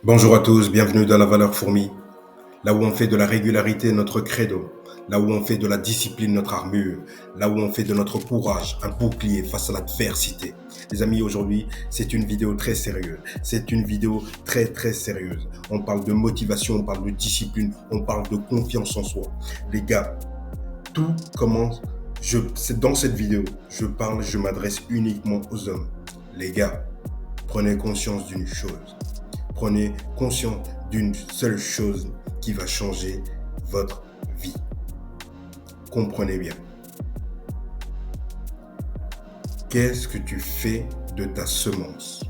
Bonjour à tous, bienvenue dans la valeur fourmi, là où on fait de la régularité notre credo, là où on fait de la discipline notre armure, là où on fait de notre courage un bouclier face à l'adversité. Les amis, aujourd'hui, c'est une vidéo très sérieuse, c'est une vidéo très très sérieuse. On parle de motivation, on parle de discipline, on parle de confiance en soi. Les gars, tout commence, c'est dans cette vidéo, je m'adresse uniquement aux hommes. Les gars, prenez conscience d'une chose. Prenez conscience d'une seule chose qui va changer votre vie. Comprenez bien. Qu'est-ce que tu fais de ta semence?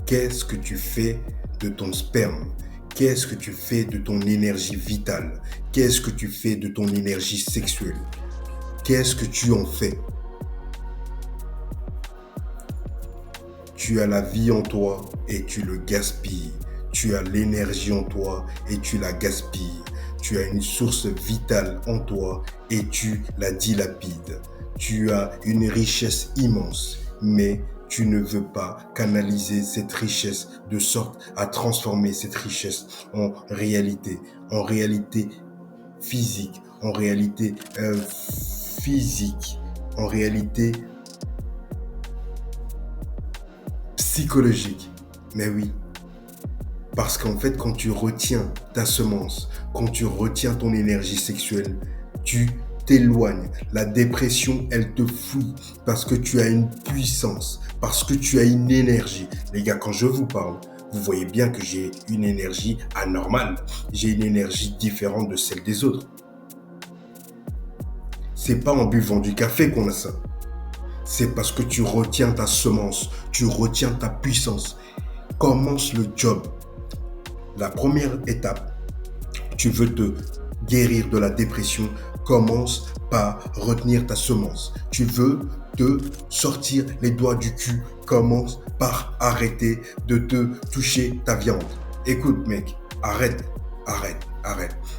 Qu'est-ce que tu fais de ton sperme? Qu'est-ce que tu fais de ton énergie vitale? Qu'est-ce que tu fais de ton énergie sexuelle? Qu'est-ce que tu en fais? Tu as la vie en toi et tu le gaspilles. Tu as l'énergie en toi et tu la gaspilles. Tu as une source vitale en toi et tu la dilapides. Tu as une richesse immense, mais tu ne veux pas canaliser cette richesse de sorte à transformer cette richesse en réalité physique, en réalité psychologique. Mais oui, parce qu'en fait, quand tu retiens ta semence, quand tu retiens ton énergie sexuelle, tu t'éloignes. La dépression, elle te fouille parce que tu as une puissance, parce que tu as une énergie. Les gars, quand je vous parle, vous voyez bien que j'ai une énergie anormale. J'ai une énergie différente de celle des autres. C'est pas en buvant du café qu'on a ça. C'est parce que tu retiens ta semence, tu retiens ta puissance. Commence le job. La première étape, tu veux te guérir de la dépression, commence par retenir ta semence. Tu veux te sortir les doigts du cul, commence par arrêter de te toucher ta viande. Écoute mec, arrête.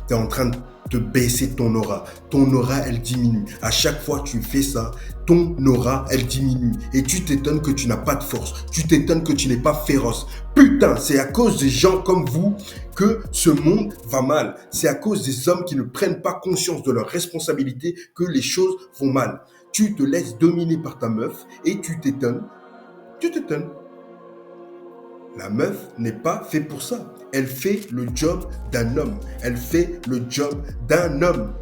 Tu es en train de te baisser ton aura. Ton aura, elle diminue. À chaque fois que tu fais ça, ton aura, elle diminue. Et tu t'étonnes que tu n'as pas de force. Tu t'étonnes que tu n'es pas féroce. Putain, c'est à cause des gens comme vous que ce monde va mal. C'est à cause des hommes qui ne prennent pas conscience de leurs responsabilités que les choses vont mal. Tu te laisses dominer par ta meuf et tu t'étonnes. Tu t'étonnes. La meuf n'est pas faite pour ça. Elle fait le job d'un homme. Elle fait le job d'un homme.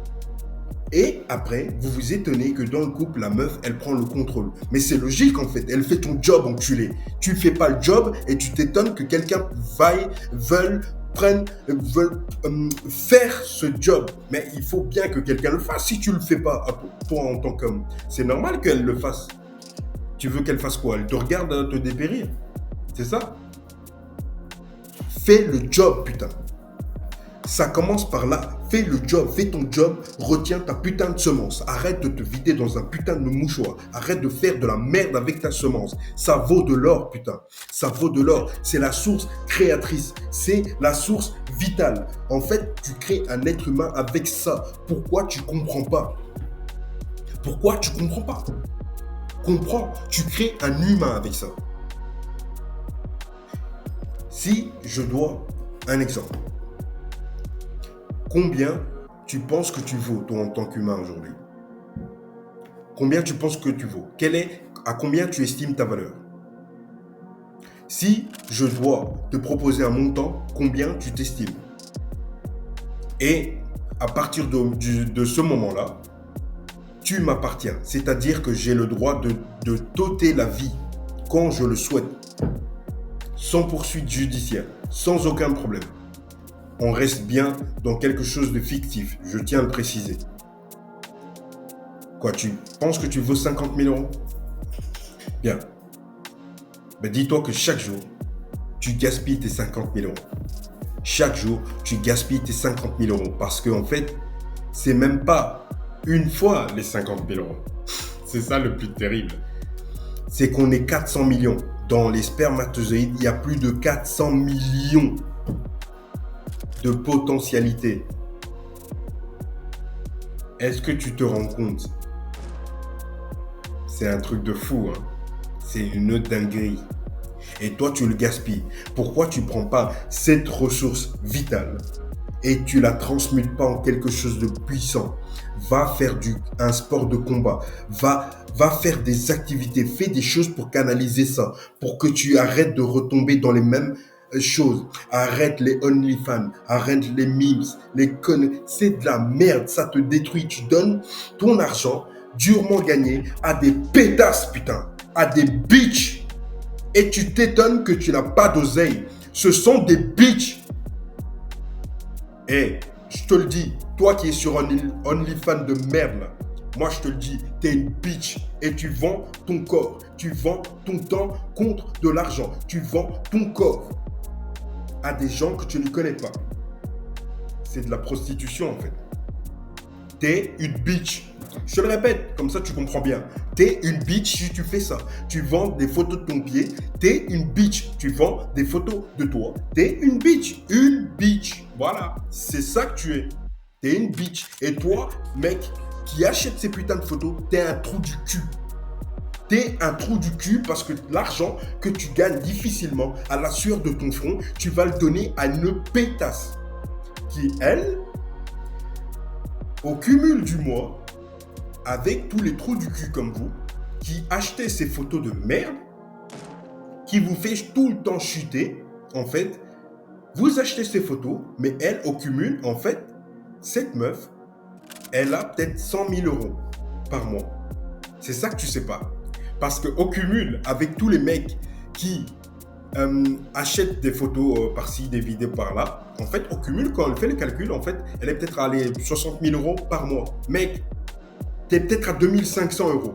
Et après, vous vous étonnez que dans le couple, la meuf, elle prend le contrôle. Mais c'est logique en fait. Elle fait ton job, enculé. Tu ne fais pas le job et tu t'étonnes que quelqu'un veuille faire ce job. Mais il faut bien que quelqu'un le fasse. Si tu ne le fais pas, toi en tant qu'homme, c'est normal qu'elle le fasse. Tu veux qu'elle fasse quoi? Elle te regarde te dépérir. C'est ça? Fais le job, putain. Ça commence par là. Fais le job, fais ton job, retiens ta putain de semence. Arrête de te vider dans un putain de mouchoir. Arrête de faire de la merde avec ta semence. Ça vaut de l'or, putain. Ça vaut de l'or. C'est la source créatrice. C'est la source vitale. En fait, tu crées un être humain avec ça. Pourquoi tu comprends pas? Pourquoi tu comprends pas? Comprends, tu crées un humain avec ça. Si je dois un exemple, combien tu penses que tu vaux, toi, en tant qu'humain aujourd'hui? Combien tu penses que tu vaux? À combien tu estimes ta valeur? Si je dois te proposer un montant, combien tu t'estimes? Et à partir de ce moment-là, tu m'appartiens. C'est-à-dire que j'ai le droit de t'ôter la vie quand je le souhaite, sans poursuite judiciaire, sans aucun problème. On reste bien dans quelque chose de fictif, je tiens à le préciser. Quoi, tu penses que tu vaux 50 000 euros? Bien. Ben dis-toi que chaque jour, tu gaspilles tes 50 000 euros. Chaque jour, tu gaspilles tes 50 000 euros. Parce qu'en fait, c'est même pas une fois les 50 000 euros. C'est ça le plus terrible. C'est qu'on est 400 millions. Dans les spermatozoïdes, il y a plus de 400 millions de potentialités. Est-ce que tu te rends compte? C'est un truc de fou, hein? C'est une dinguerie. Et toi, tu le gaspilles. Pourquoi tu ne prends pas cette ressource vitale et tu la transmutes pas en quelque chose de puissant? Va faire un sport de combat. Va faire des activités. Fais des choses pour canaliser ça. Pour que tu arrêtes de retomber dans les mêmes choses. Arrête les OnlyFans. Arrête les memes. Les conneries. C'est de la merde. Ça te détruit. Tu donnes ton argent durement gagné à des pétasses, putain. À des bitches. Et tu t'étonnes que tu n'as pas d'oseille. Ce sont des bitches. Eh, je te le dis, toi qui es sur OnlyFans de merde, là, moi je te le dis, t'es une bitch et tu vends ton corps. Tu vends ton temps contre de l'argent. Tu vends ton corps à des gens que tu ne connais pas. C'est de la prostitution en fait. T'es une bitch. Je te le répète, comme ça tu comprends bien. T'es une bitch si tu fais ça. Tu vends des photos de ton pied. T'es une bitch. Tu vends des photos de toi. T'es une bitch. Une bitch. Voilà. C'est ça que tu es. T'es une bitch. Et toi, mec, qui achète ces putains de photos, t'es un trou du cul. T'es un trou du cul parce que l'argent que tu gagnes difficilement à la sueur de ton front, tu vas le donner à une pétasse qui, elle, au cumul du mois, avec tous les trous du cul comme vous, qui achetez ces photos de merde, qui vous fait tout le temps chuter, en fait, vous achetez ces photos, mais elle, au cumul, en fait, cette meuf, elle a peut-être 100 000 euros par mois. C'est ça que tu sais pas. Parce qu'au cumul, avec tous les mecs qui achètent des photos par-ci, des vidéos par-là, en fait, au cumul, quand elle fait le calcul, en fait, elle est peut-être à 60 000 euros par mois. Mec, t'es peut-être à 2500 euros.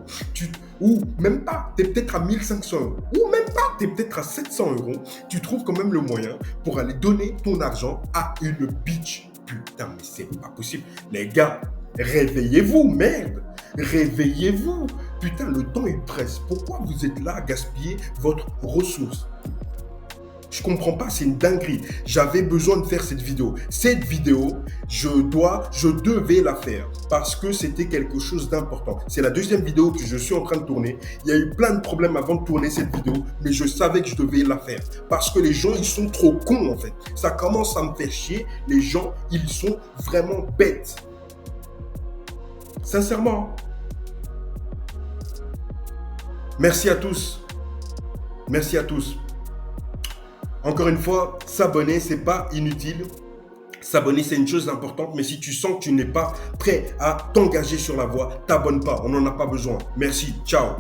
Ou même pas, t'es peut-être à 1500 euros. Ou même pas, t'es peut-être à 700 euros. Tu trouves quand même le moyen pour aller donner ton argent à une bitch. Putain, mais c'est pas possible. Les gars, réveillez-vous, merde. Réveillez-vous. Putain, le temps il presse. Pourquoi vous êtes là à gaspiller votre ressource? Je comprends pas, c'est une dinguerie. J'avais besoin de faire cette vidéo. Cette vidéo, je devais la faire parce que c'était quelque chose d'important. C'est la deuxième vidéo que je suis en train de tourner. Il y a eu plein de problèmes avant de tourner cette vidéo, mais je savais que je devais la faire parce que les gens, ils sont trop cons en fait. Ça commence à me faire chier. Les gens, ils sont vraiment bêtes. Sincèrement. Merci à tous. Merci à tous. Encore une fois, s'abonner, c'est pas inutile. S'abonner, c'est une chose importante, mais si tu sens que tu n'es pas prêt à t'engager sur la voie, t'abonne pas. On n'en a pas besoin. Merci. Ciao.